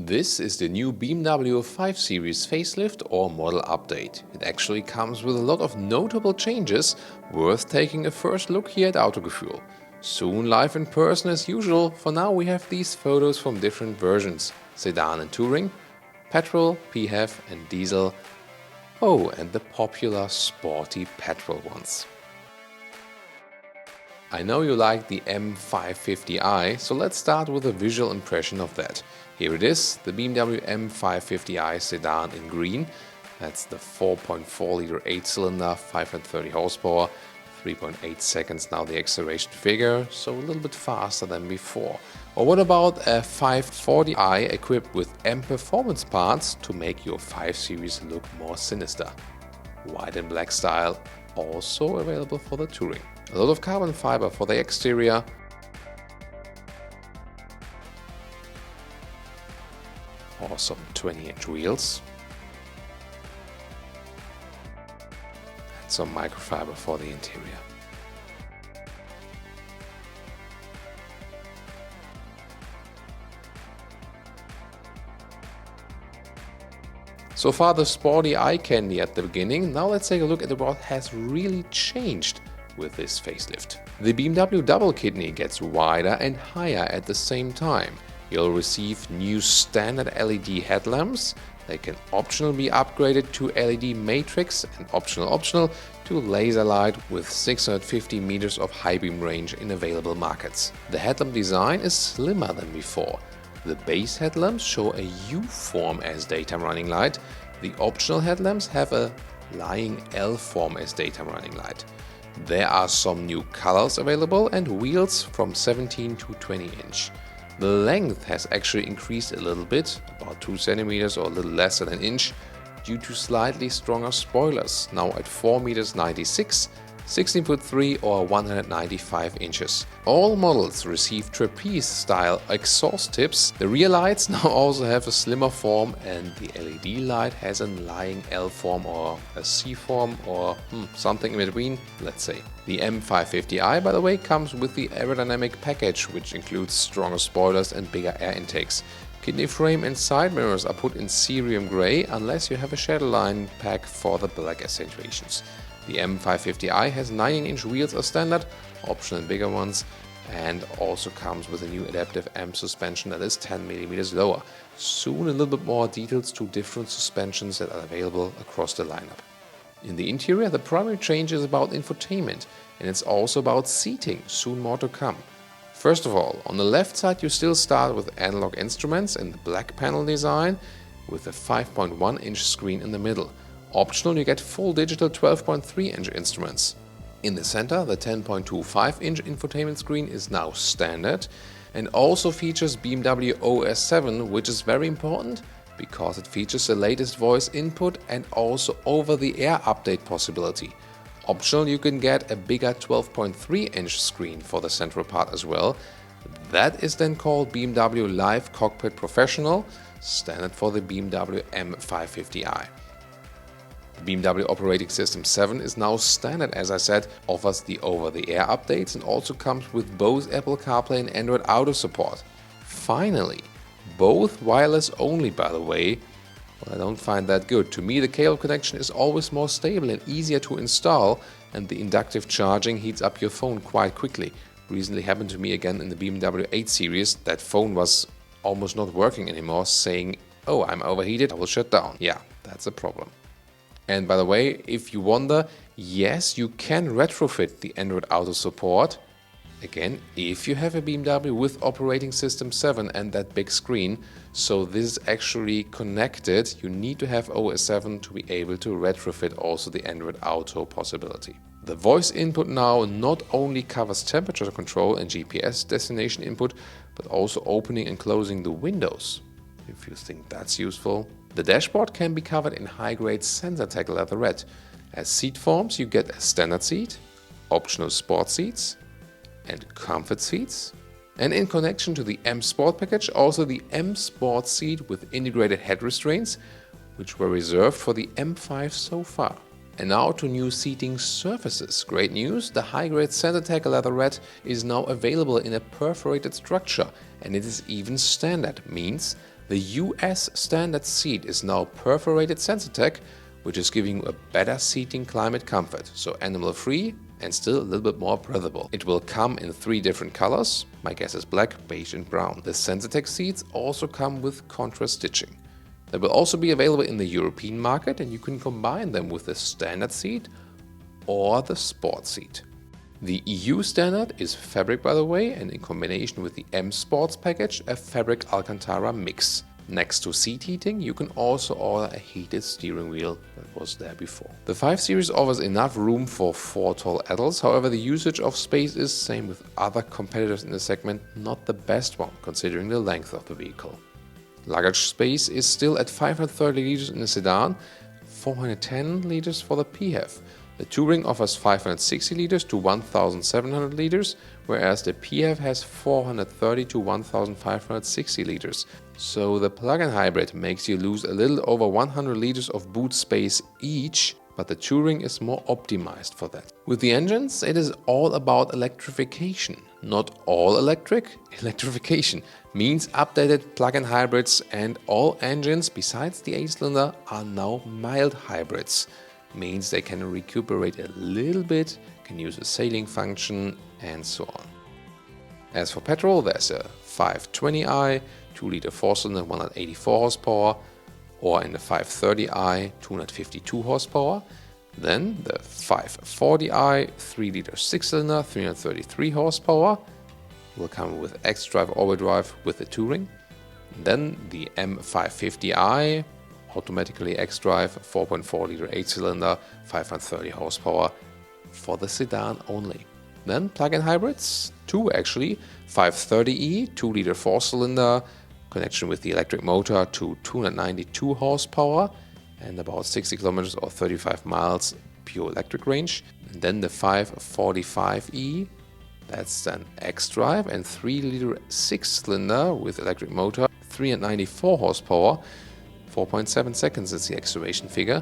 This is the new BMW 5 Series facelift or model update. It actually comes with a lot of notable changes, worth taking a first look here at Autogefühl. Soon live in person as usual. For now we have these photos from different versions: sedan and touring, petrol, PHEV and diesel. Oh, and the popular sporty petrol ones. I know you like the M550i, so let's start with a visual impression of that. Here it is, the BMW M550i sedan in green. That's the 4.4 liter 8-cylinder, 530 horsepower, 3.8 seconds now the acceleration figure, so a little bit faster than before. Or what about a 540i equipped with M performance parts to make your 5 Series look more sinister? White and black style, also available for the touring. A lot of carbon fiber for the exterior. Awesome 20-inch wheels. And some microfiber for the interior. So far the sporty eye candy at the beginning. Now let's take a look at what has really changed with this facelift. The BMW double kidney gets wider and higher at the same time. You'll receive new standard LED headlamps. They can optionally be upgraded to LED matrix and optional to laser light with 650 meters of high beam range in available markets. The headlamp design is slimmer than before. The base headlamps show a U-form as daytime running light. The optional headlamps have a lying L-form as daytime running light. There are some new colors available and wheels from 17 to 20 inch. The length has actually increased a little bit, about 2 centimeters or a little less than an inch, due to slightly stronger spoilers, now at 4.96 meters, 16'3" or 195 inches. All models receive trapeze-style exhaust tips. The rear lights now also have a slimmer form, and the LED light has a lying L form or a C form or something in between, let's say. The M550i, by the way, comes with the aerodynamic package, which includes stronger spoilers and bigger air intakes. Kidney frame and side mirrors are put in cerium grey unless you have a shadow line pack for the black accentuations. The M550i has 19-inch wheels as standard, optional bigger ones, and also comes with a new adaptive M suspension that is 10 mm lower. Soon a little bit more details to different suspensions that are available across the lineup. In the interior, the primary change is about infotainment, and it's also about seating, soon more to come. First of all, on the left side you still start with analog instruments in the black panel design with a 5.1-inch screen in the middle. Optional, you get full digital 12.3-inch instruments. In the center, the 10.25-inch infotainment screen is now standard and also features BMW OS 7, which is very important because it features the latest voice input and also over-the-air update possibility. Optional, you can get a bigger 12.3-inch screen for the central part as well. That is then called BMW Live Cockpit Professional, standard for the BMW M550i. The BMW operating system 7 is now standard, as I said, offers the over-the-air updates and also comes with both Apple CarPlay and Android Auto support. Finally, both wireless only, by the way. Well, I don't find that good. To me, the cable connection is always more stable and easier to install, and the inductive charging heats up your phone quite quickly. Recently happened to me again in the BMW 8 Series. That phone was almost not working anymore, saying, "Oh, I'm overheated, I will shut down." Yeah, that's a problem. And by the way, if you wonder, yes, you can retrofit the Android Auto support. Again, if you have a BMW with operating system 7 and that big screen, so this is actually connected, you need to have OS 7 to be able to retrofit also the Android Auto possibility. The voice input now not only covers temperature control and GPS destination input, but also opening and closing the windows, if you think that's useful. The dashboard can be covered in high-grade sensor-tech leatherette. As seat forms, you get a standard seat, optional sport seats, and comfort seats. And in connection to the M Sport package, also the M Sport seat with integrated head restraints, which were reserved for the M5 so far. And now to new seating surfaces. Great news, the high-grade SensorTech leatherette is now available in a perforated structure, and it is even standard. Means the US standard seat is now perforated SensorTech, which is giving you a better seating climate comfort, so animal-free and still a little bit more breathable. It will come in 3 different colors, my guess is black, beige and brown. The SensorTech seats also come with contrast stitching. They will also be available in the European market, and you can combine them with the standard seat or the sport seat. The EU standard is fabric, by the way, and in combination with the M Sports package, a fabric Alcantara mix. Next to seat heating, you can also order a heated steering wheel that was there before. The 5 Series offers enough room for 4 tall adults, however the usage of space is, same with other competitors in the segment, not the best one considering the length of the vehicle. Luggage space is still at 530 liters in the sedan, 410 liters for the PHEV. The Touring offers 560 liters to 1700 liters, whereas the PHEV has 430 to 1560 liters. So the plug-in hybrid makes you lose a little over 100 liters of boot space each, but the Touring is more optimized for that. With the engines, it is all about electrification. Not all electric, electrification means updated plug-in hybrids, and all engines besides the 8-cylinder are now mild hybrids. Means they can recuperate a little bit, can use a sailing function and so on. As for petrol, there's a 520i, 2-liter 4-cylinder, 184 horsepower, or in the 530i, 252 horsepower. Then the 540i, 3-liter 6-cylinder, 333 horsepower, will come with xDrive all-wheel drive with the Touring. Then the M550i, automatically xDrive, 4.4-liter 8-cylinder, 530 horsepower for the sedan only. Then plug-in hybrids, 2 actually, 530e, 2-liter 4-cylinder, connection with the electric motor to 292 horsepower and about 60 kilometers or 35 miles pure electric range. And then the 545e, that's an xDrive and 3-liter 6-cylinder with electric motor, 394 horsepower, 4.7 seconds is the acceleration figure,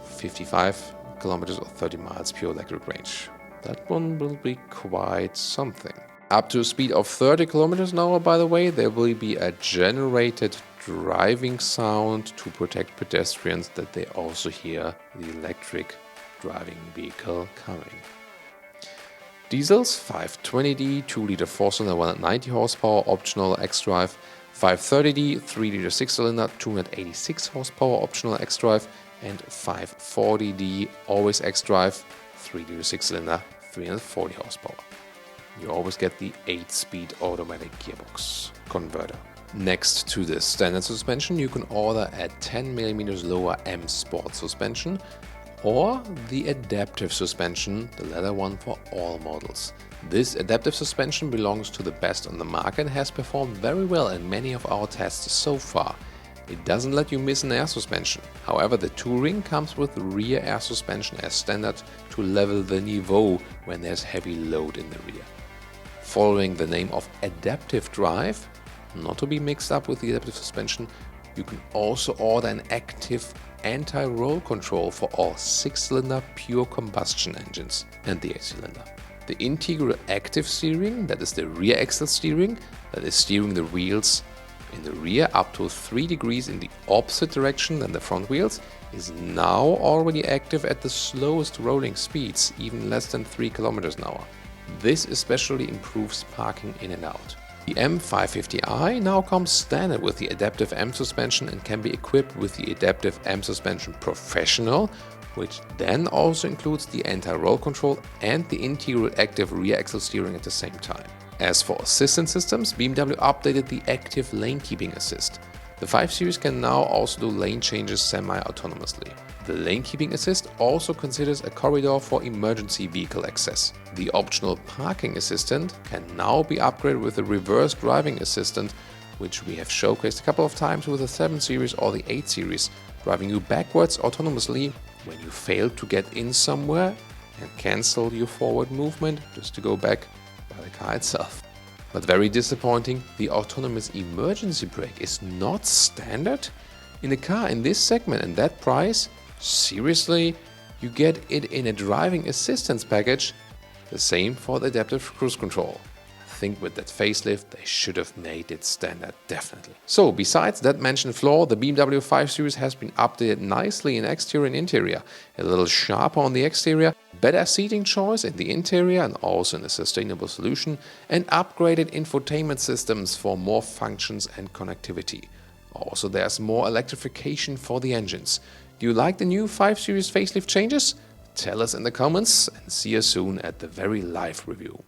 55 kilometers or 30 miles pure electric range. That one will be quite something. Up to a speed of 30 kilometers an hour, by the way, there will be a generated driving sound to protect pedestrians that they also hear the electric driving vehicle coming. Diesels, 520D, 2-liter 4-cylinder, 190 horsepower, optional xDrive, 530D, 3-liter 6-cylinder, 286 horsepower, optional xDrive, and 540D, always xDrive, 3-liter 6-cylinder, 340 horsepower. You always get the 8-speed automatic gearbox converter. Next to the standard suspension, you can order a 10mm lower M Sport suspension or the adaptive suspension, the leather one for all models. This adaptive suspension belongs to the best on the market and has performed very well in many of our tests so far. It doesn't let you miss an air suspension. However, the Touring comes with rear air suspension as standard to level the niveau when there's heavy load in the rear. Following the name of adaptive drive, not to be mixed up with the adaptive suspension, you can also order an active anti-roll control for all 6-cylinder pure combustion engines and the 8-cylinder. The integral active steering, that is the rear axle steering, that is steering the wheels in the rear up to 3 degrees in the opposite direction than the front wheels, is now already active at the slowest rolling speeds, even less than 3 kilometers an hour. This especially improves parking in and out. The M550i now comes standard with the adaptive M suspension and can be equipped with the adaptive M suspension Professional, which then also includes the anti-roll control and the integral active rear axle steering at the same time. As for assistance systems, BMW updated the active lane keeping assist. The 5 Series can now also do lane changes semi-autonomously. The lane keeping assist also considers a corridor for emergency vehicle access. The optional parking assistant can now be upgraded with a reverse driving assistant, which we have showcased a couple of times with the 7 Series or the 8 Series, driving you backwards autonomously when you fail to get in somewhere and cancel your forward movement just to go back by the car itself. But very disappointing, the autonomous emergency brake is not standard in a car in this segment and that price. Seriously? You get it in a driving assistance package, the same for the adaptive cruise control. I think with that facelift they should have made it standard, definitely. So besides that mentioned flaw, the BMW 5 Series has been updated nicely in exterior and interior, a little sharper on the exterior, better seating choice in the interior and also in a sustainable solution, and upgraded infotainment systems for more functions and connectivity. Also there's more electrification for the engines. Do you like the new 5 Series facelift changes? Tell us in the comments and see you soon at the very live review.